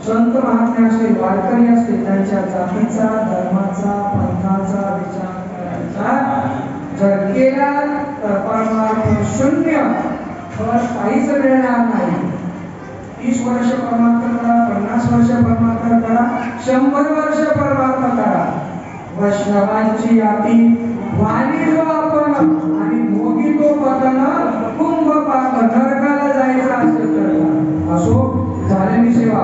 संत महात्मे असतील, वारकरी असतील, त्यांच्या जातीचा, धर्माचा, पंथाचा विचार करायचा जर केला तर परमार्थ शून्य फळ काहीच मिळणार नाही. 30 वर्ष परमार्थ करा, 50 वर्ष परमार्थ करा, 100 वर्ष परमार्थ करा, वैष्णवांची याती वाणी जो आपण आणि भोगी तो पतन कुंभ पाक नरकाला जायचं असेल तर असो झालेली सेवा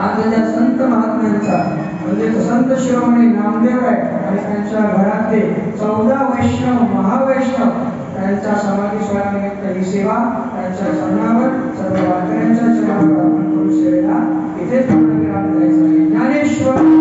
आज त्या संत महात्म्यांचा म्हणजे संत शिरोमणी नामदेव आहे आणि त्यांच्या घरातले 14 वैष्णव महावैष्णव त्यांच्या समाधी सोहळ्यानिमित्त ही सेवा त्यांच्या चरणावर सर्व वारकऱ्यांच्या चरणावर अर्पण करून सेवेला इथेच पूर्णविराम द्यायचा आहे. ज्ञानेश्वर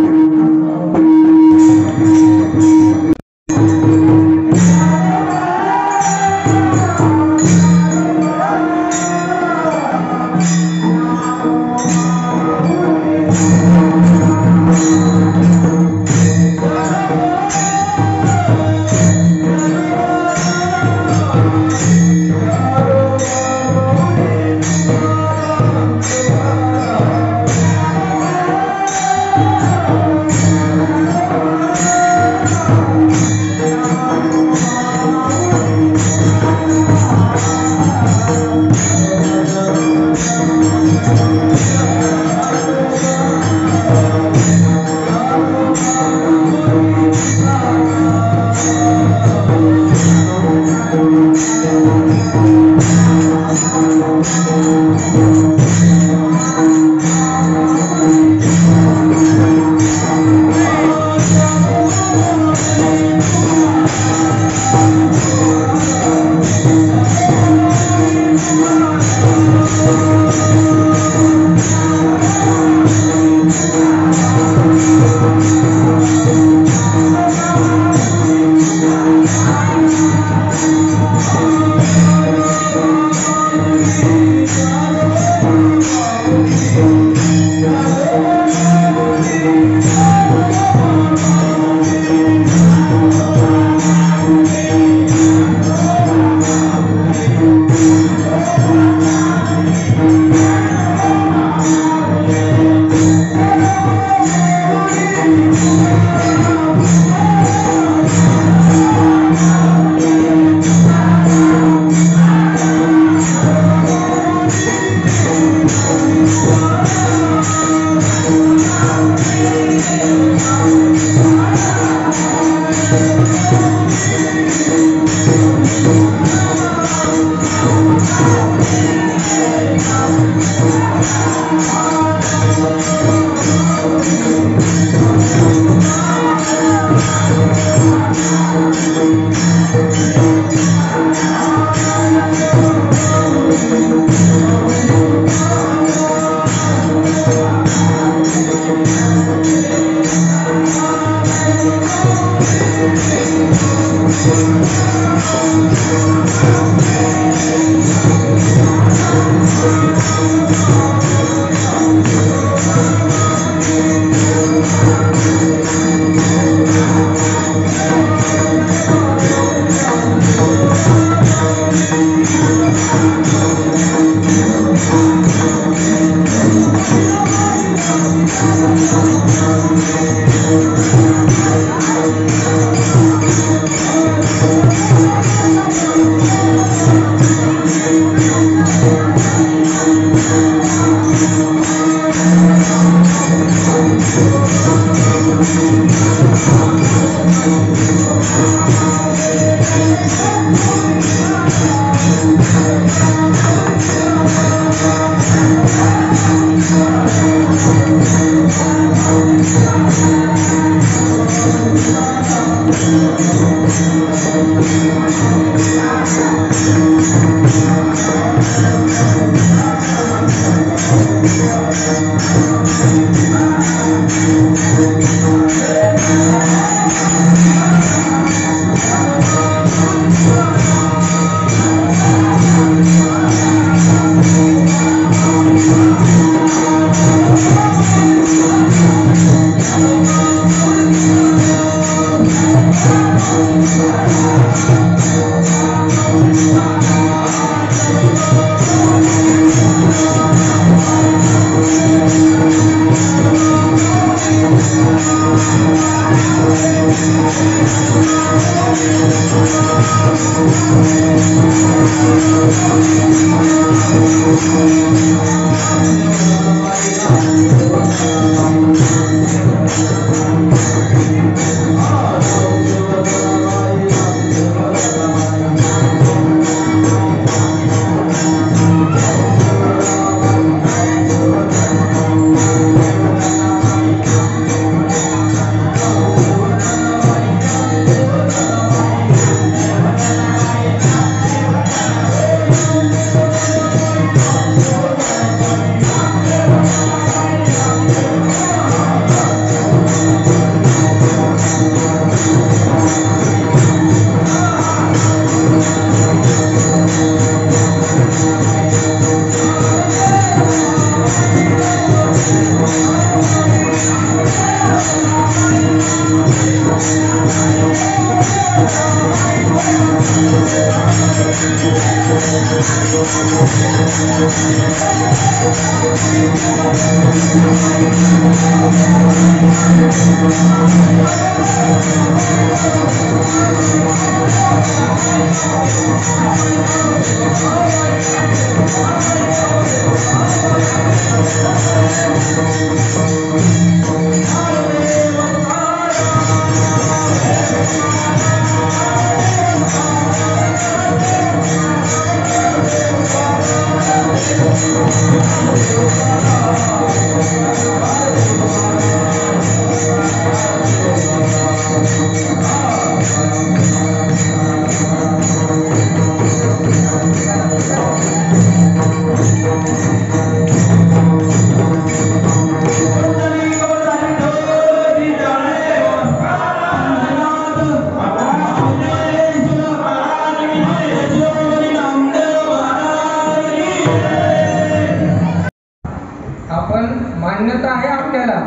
मान्यता आहे आपल्याला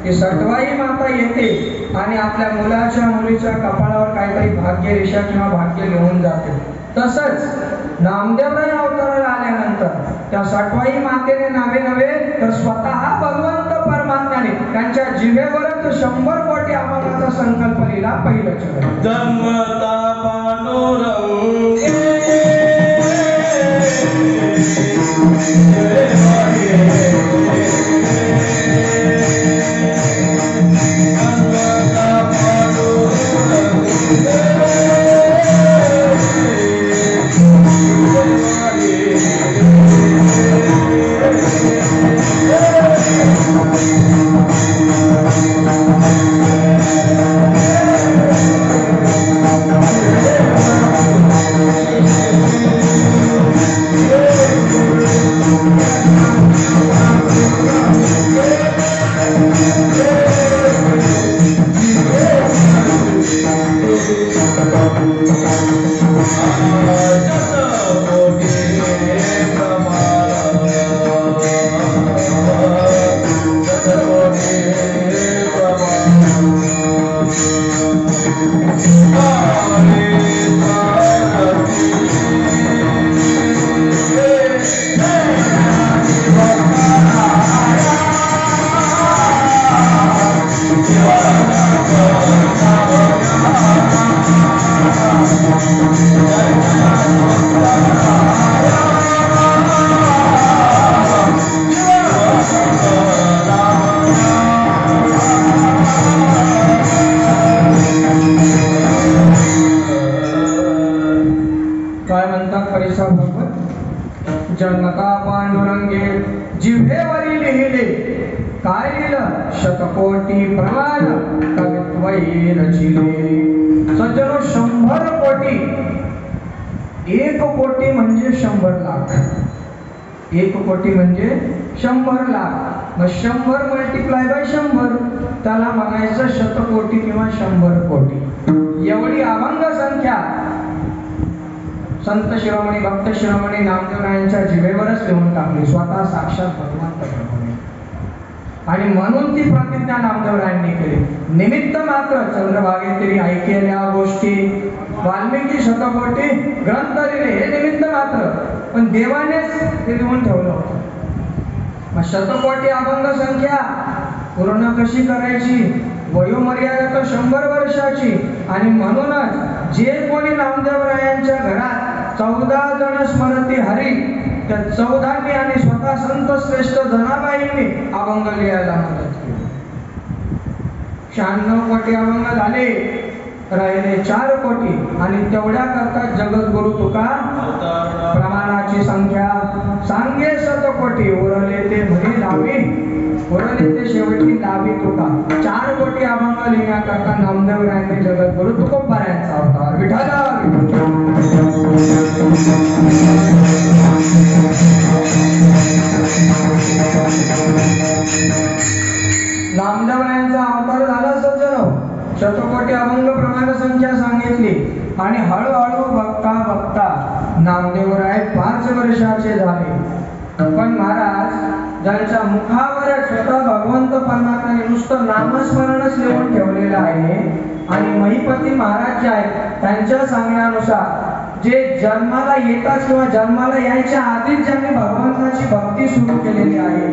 की सटवाई माता येते आणि आपल्या मुलाच्या मुलीच्या कपाळावर काहीतरी भाग्य रेषा किंवा भाग्य लिहून जाते. तसंच नामदेवराय अवताराला आल्यानंतर त्या सटवाई मातेने नावे नव्हे तर स्वतः भगवंत परमात्म्याने त्यांच्या जिभेवरच 100 कोटी आम्हालाचा संकल्प लिहिला. पहिलं चरण जन्मता पांडुरंगे जन्मता पांडुरंगे जिव्हेवरी लिहिले काय लिहिलं शतकोटी प्रमाण कवित्वई रचिले. सज्जनो 100 कोटी 1 कोटी म्हणजे 100 लाख 1 कोटी म्हणजे 100 लाख. मग 100 मल्टिप्लाय बाय 100 त्याला म्हणायचं शतकोटी किंवा 100 कोटी. एवढी अभंग संख्या संत शिरोमणी भक्त शिरोमणी नामदेवरायांच्या जिभेवरच लिहून टाकली स्वतः साक्षात भगवंत प्रभूने. आणि म्हणून ती प्रतिज्ञा नामदेवरायांनी केली. निमित्त मात्र चंद्रभागेतील ऐकलेल्या गोष्टी वाल्मिकी शतकोटी ग्रंथ लिहिले हे निमित्त मात्र, पण देवानेच ते लिहून ठेवलं होतं. मग शतकोटी अभंग संख्या पूर्ण कशी करायची? वयोमर्यादा तर 100 वर्षाची. आणि म्हणूनच जे कोणी नामदेवरायांच्या घरात 14 जण स्मरती हरी त्या 14 आणि स्वतः संत श्रेष्ठ जनाबाईंनी अभंग लिहायला मदत केली. 96 कोटी अभंग झाले, राहिले 4 कोटी. आणि तेवढ्या करता जगद्गुरु तुका प्रमाणाची संख्या सांगे 7 कोटी उरले ते म्हणे लावी उरले ते शेवटी लावी तुका. 4 कोटी अभंग लिहिण्याकरता नामदेवरायांनी जगद्गुरु तुकोबारायांचा अवतार विठाला नामदेवरायांचा अवतार झाला. सज्जनो शतकोटी अभंग प्रमाण संख्या सांगितली आणि हळूहळू बघता बघता नामदेवराय 5 वर्षाचे झाले. पण महाराज ज्यांच्या मुखावर स्वतः भगवंत परमात्म्याने नुसतं नामस्मरणच लिहून ठेवलेलं आहे आणि महिपती महाराज जे आहेत त्यांच्या सांगण्यानुसार जे जन्माला येतात किंवा जन्माला यायच्या आधीच ज्यांनी भगवंताची भक्ती सुरू केलेली आहे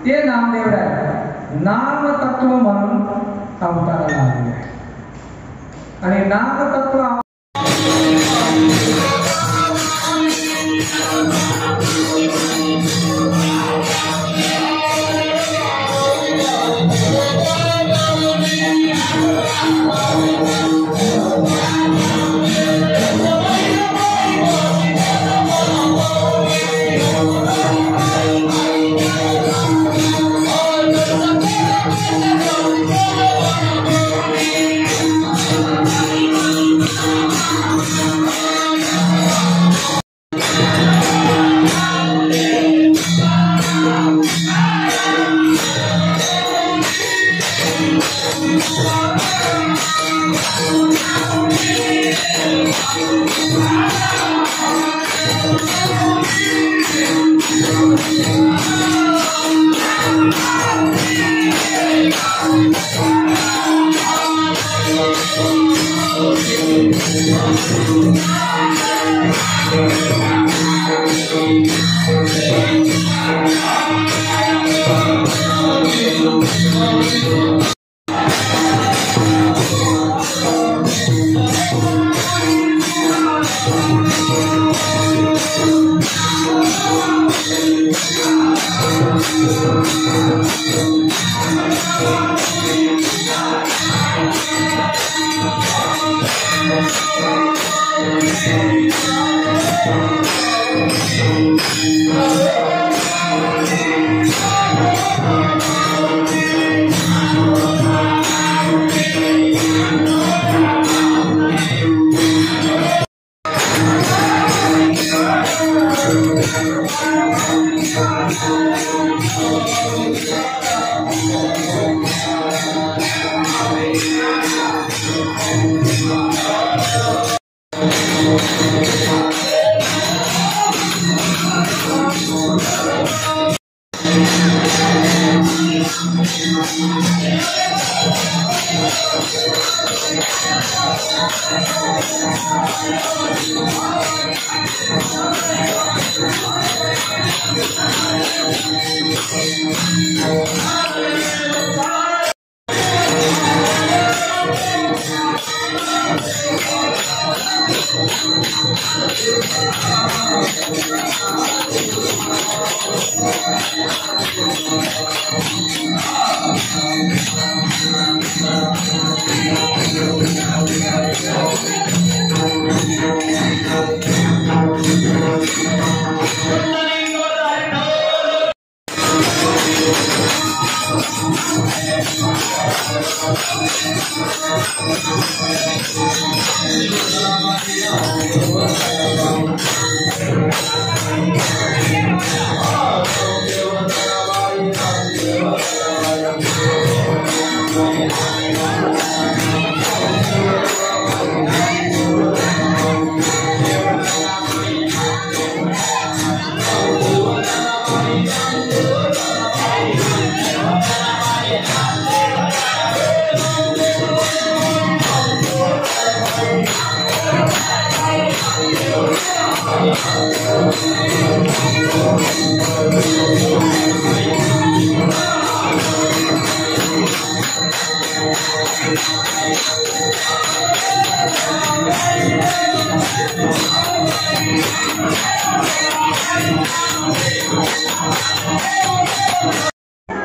ते नामदेव आहे नामतत्व म्हणून अवताराला आले आणि नामतत्व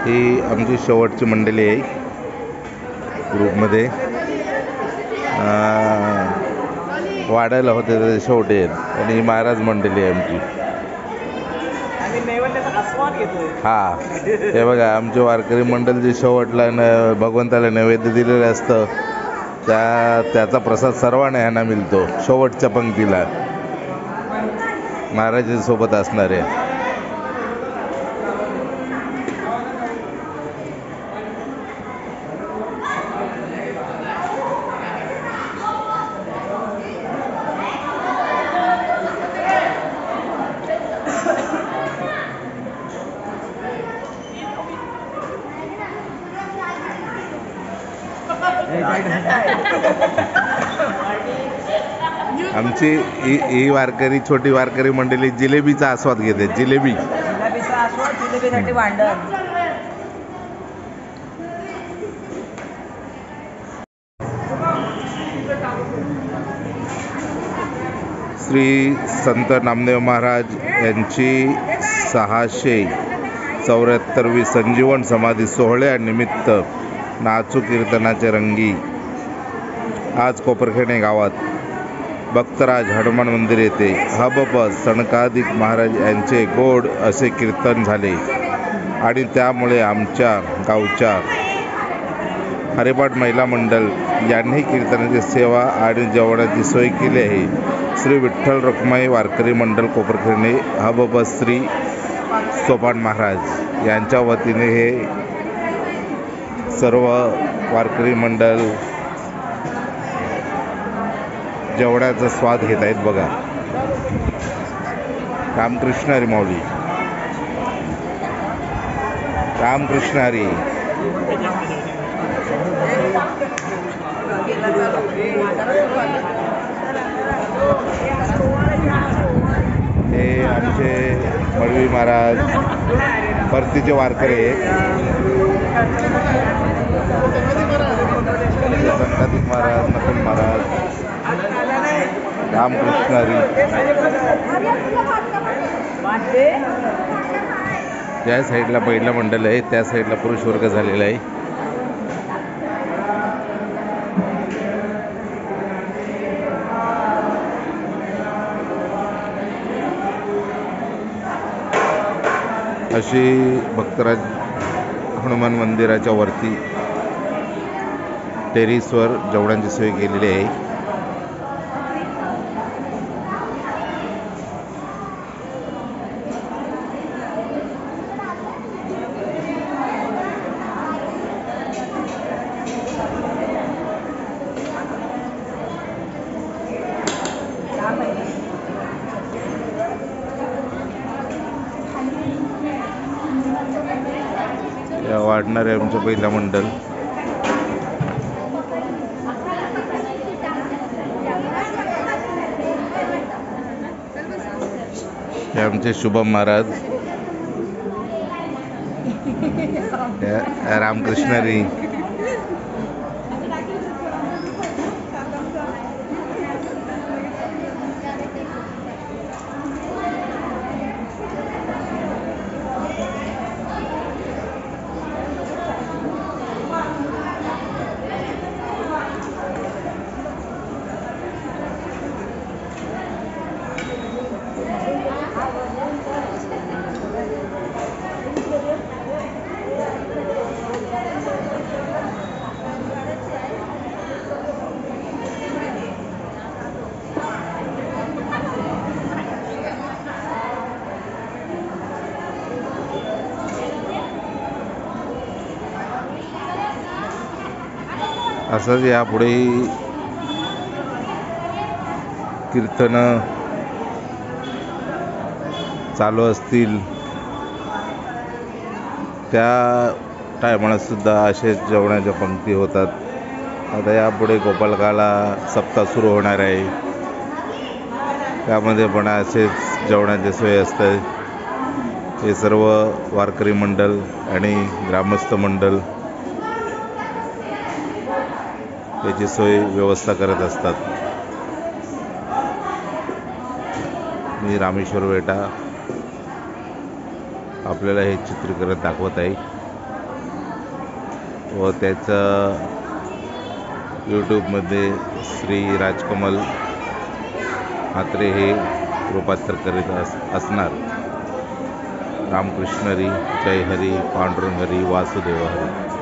ही आमची शेवटची मंडळी आहे ग्रुपमध्ये वाढायला होते ते शेवटे आहेत आणि महाराज मंडळी आहे आमची. हा हे बघा आमचे वारकरी मंडळ जे शेवटला भगवंताला नैवेद्य दिलेलं असतं त्याचा प्रसाद सर्वांना ह्यांना मिळतो शेवटच्या पंक्तीला महाराजांसोबत असणारे. आमची ही वारकरी छोटी वारकरी मंडळी जिलेबीचा आस्वाद घेते. जिलेबी जिलेबीचा आस्वाद, जिलेबीसाठी भांडण. श्री संत नामदेव महाराज यांची 674वी संजीवन समाधी सोहळ्यानिमित्त नाचू कीर्तनाचे रंगी आज कोपरखेडे गावात भक्तराज हनुमान मंदिर येथे हबप सनकादिक महाराज यांचे गोड असे कीर्तन झाले आणि त्यामुळे आमच्या गावच्या हरिपाठ महिला मंडळ यांनी कीर्तनाची सेवा आणि जेवणाची सोय केली आहे. श्री विठ्ठल रखुमाई वारकरी मंडळ कोपरखेडे हबप श्री सोपान महाराज यांच्या वतीने हे सर्व वारकरी मंडळ जेवणाचा स्वाद घेत आहेत. बघा, रामकृष्ण हरी माऊली, रामकृष्ण हरी. हे आमचे मळवी महाराज परतीचे वारकरी आहेत. संतातिक महाराज, नकुल महाराज, रामकृष्ण हरी. त्या साईडला पहिलं मंडळ आहे, त्या साईडला पुरुष वर्ग झालेला आहे. अशी भक्तराज हनुमान मंदिराच्या वरती टेरिसवर जेवणाची सोय केलेली आहे. या वाढणार आहे आमचं पहिला मंडळ. हे आमचे शुभम महाराज, रामकृष्ण हरी. असंच यापुढेही कीर्तनं चालू असतील. त्या टायमाला सुद्धा असेच जेवणाच्या पंक्ती होतात. आता यापुढे गोपालकाला सप्ताह सुरू होणार आहे, त्यामध्ये पण असेच जेवणाची सोय असते. हे सर्व वारकरी मंडळ आणि ग्रामस्थ मंडळ याची सोय व्यवस्था करत असतात. मी रामेश्वर वेटा आपल्याला हे चित्रीकरण दाखवत आहे व त्याचं यूट्यूबमध्ये श्री राजकमल म्हात्रे हे रूपांतर करीत असणार. रामकृष्ण हरी, जय हरी, पांडुरंग हरी, वासुदेव हरी.